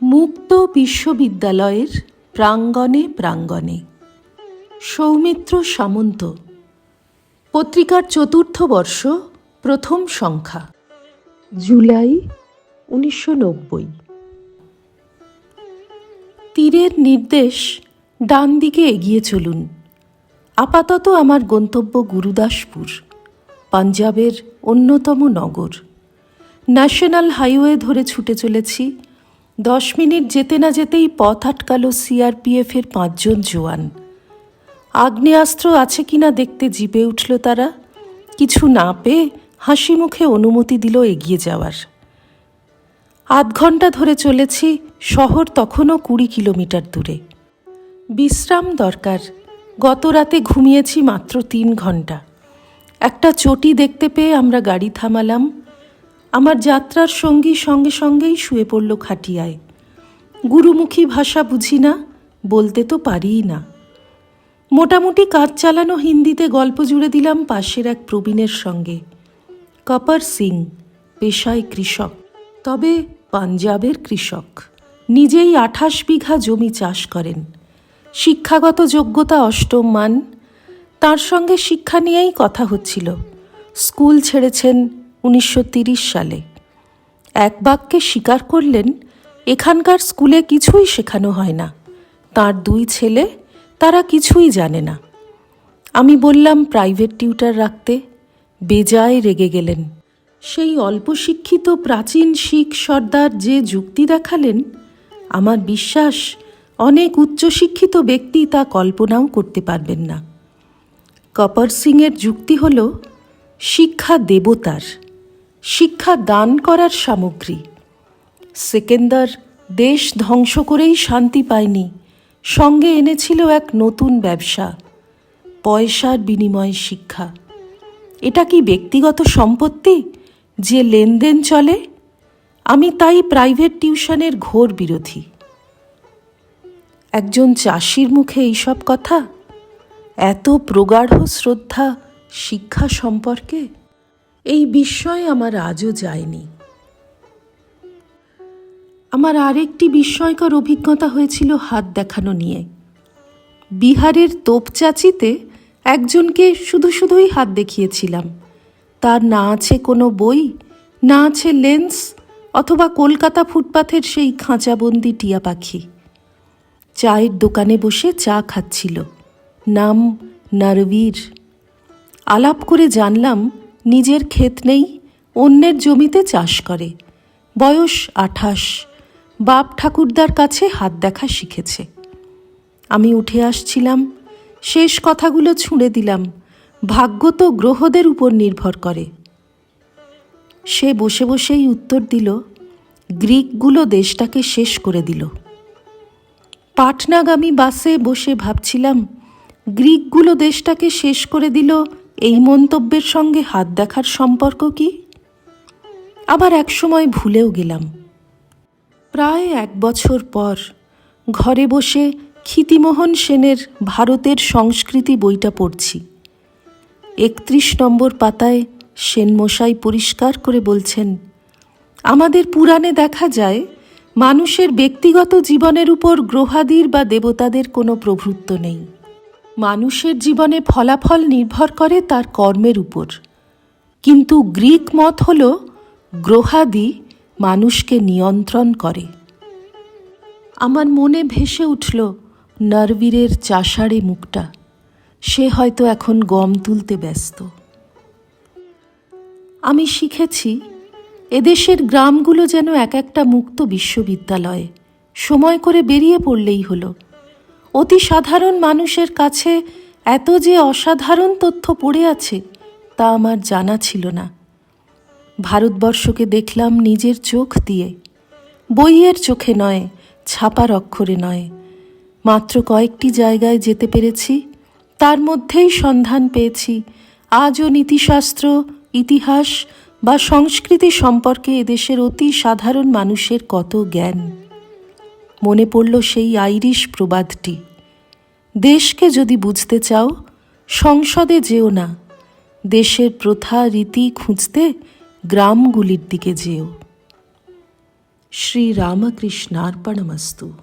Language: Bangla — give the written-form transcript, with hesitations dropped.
মুক্ত বিশ্ববিদ্যালয়ের প্রাঙ্গণে প্রাঙ্গণে। সৌমিত্র সামন্ত। পত্রিকার ৪র্থ বর্ষ, প্রথম সংখ্যা, জুলাই ১৯৯০। তীরের নির্দেশ, ডান দিকে এগিয়ে চলুন। আপাতত আমার গন্তব্য গুরুদাসপুর, পাঞ্জাবের অন্যতম নগর। ন্যাশনাল হাইওয়ে ধরে ছুটে চলেছি। 10 মিনিট যেতে না যেতেই পথ আটকাল সিআরপিএফের 5 জন জওয়ান। আগ্নেয়াস্ত্র আছে কিনা দেখতে জিপে উঠল তারা। কিছু না পেয়ে হাসি মুখে অনুমতি দিল এগিয়ে যাওয়ার। আধ ঘন্টা ধরে চলেছি, শহর তখনও 20 কিলোমিটার দূরে। বিশ্রাম দরকার। গত রাতে ঘুমিয়েছি মাত্র 3 ঘন্টা। একটা চটি দেখতে পেয়ে আমরা গাড়ি থামালাম। আমার যাত্রার সঙ্গী সঙ্গে সঙ্গেই শুয়ে পড়ল খাটিয়ায়। গুরুমুখী ভাষা বুঝি না, বলতে তো পারিই না। মোটামুটি কাজ চালানো হিন্দিতে গল্প জুড়ে দিলাম পাশের এক প্রবীণের সঙ্গে। কপার সিং, পেশায় কৃষক, তবে পাঞ্জাবের কৃষক। নিজেই 28 বিঘা জমি চাষ করেন। শিক্ষাগত যোগ্যতা 8ম মান। তার সঙ্গে শিক্ষা নিয়েই কথা হচ্ছিল। স্কুল ছেড়েছেন 1930 সালে। এক বাক্যে স্বীকার করলেন, এখানকার স্কুলে কিছুই শেখানো হয় না। তার 2 ছেলে, তারা কিছুই জানে না। আমি বললাম প্রাইভেট টিউটার রাখতে। বেজায় রেগে গেলেন। সেই অল্প শিক্ষিত প্রাচীন শিখ সর্দার যে যুক্তি দেখালেন, আমার বিশ্বাস অনেক উচ্চশিক্ষিত ব্যক্তি তা কল্পনাও করতে পারবেন না। কপার সিংয়ের যুক্তি হল, শিক্ষা দেবতার, শিক্ষা দান করার সামগ্রী। সেকেন্দার দেশ ধ্বংস করেই শান্তি পায়নি, সঙ্গে এনেছিল এক নতুন ব্যবসা, পয়সার বিনিময়ে শিক্ষা। এটা কি ব্যক্তিগত সম্পত্তি যে লেনদেন চলে? আমি তাই প্রাইভেট টিউশনের ঘোর বিরোধী। একজন চাষির মুখে এইসব কথা, এত প্রগাঢ় শ্রদ্ধা শিক্ষা সম্পর্কে, এই বিস্ময় আমার আজও যায়নি। আমার আরেকটি বিস্ময়কর অভিজ্ঞতা হয়েছিল হাত দেখানো নিয়ে। বিহারের তোপচাচিতে একজনকে শুধুই হাত দেখিয়েছিলাম। তার না আছে কোনো বই, না আছে লেন্স, অথবা কলকাতা ফুটপাথের সেই খাঁচাবন্দি টিয়া পাখি। চায়ের দোকানে বসে চা খাচ্ছিল। নাম নরবীর। আলাপ করে জানলাম নিজের ক্ষেত নেই, অন্যের জমিতে চাষ করে। বয়স 28। বাপ ঠাকুরদার কাছে হাত দেখা শিখেছে। আমি উঠে আসছিলাম, শেষ কথাগুলো ছুঁড়ে দিলাম, ভাগ্য তো গ্রহদের উপর নির্ভর করে। সে বসে বসেই উত্তর দিল, গ্রিকগুলো দেশটাকে শেষ করে দিল। পাটনাগামী বাসে বসে ভাবছিলাম, গ্রিকগুলো দেশটাকে শেষ করে দিল, এই মন্তব্যের সঙ্গে হাত দেখার সম্পর্ক কি? আবার একসময় ভুলেও গেলাম। প্রায় 1 বছর পর ঘরে বসে ক্ষিতিমোহন সেনের ভারতের সংস্কৃতি বইটা পড়ছি। 31 নম্বর পাতায় সেনমশাই পরিষ্কার করে বলছেন, আমাদের পুরাণে দেখা যায় মানুষের ব্যক্তিগত জীবনের উপর গ্রহাদির বা দেবতাদের কোনো প্রভুত্ব নেই। মানুষের জীবনে ফলাফল নির্ভর করে তার কর্মের উপর। কিন্তু গ্রিক মত হল গ্রহাদি মানুষকে নিয়ন্ত্রণ করে। আমার মনে ভেসে উঠল নরবীরের চাষাড়ে মুখটা। সে হয়তো এখন গম তুলতে ব্যস্ত। আমি শিখেছি, এদেশের গ্রামগুলো যেন এক একটা মুক্ত বিশ্ববিদ্যালয়। সময় করে বেরিয়ে পড়লেই হলো। অতি সাধারণ মানুষের কাছে এত যে অসাধারণ তথ্য পড়ে আছে, তা আমার জানা ছিল না। ভারতবর্ষকে দেখলাম নিজের চোখ দিয়ে, বইয়ের চোখে নয়, ছাপার অক্ষরে নয়। মাত্র কয়েকটি জায়গায় যেতে পেরেছি, তার মধ্যেই সন্ধান পেয়েছি আজও নীতিশাস্ত্র, ইতিহাস বা সংস্কৃতি সম্পর্কে এদেশের অতি সাধারণ মানুষের কত জ্ঞান। মনে পড়ল সেই আইরিশ প্রবাদটি, দেশকে যদি বুঝতে চাও সংসদে যেও না, দেশের প্রথা রীতি খুঁজতে গ্রামগুলির দিকে যেও। শ্রী রামকৃষ্ণার্পণমস্তু।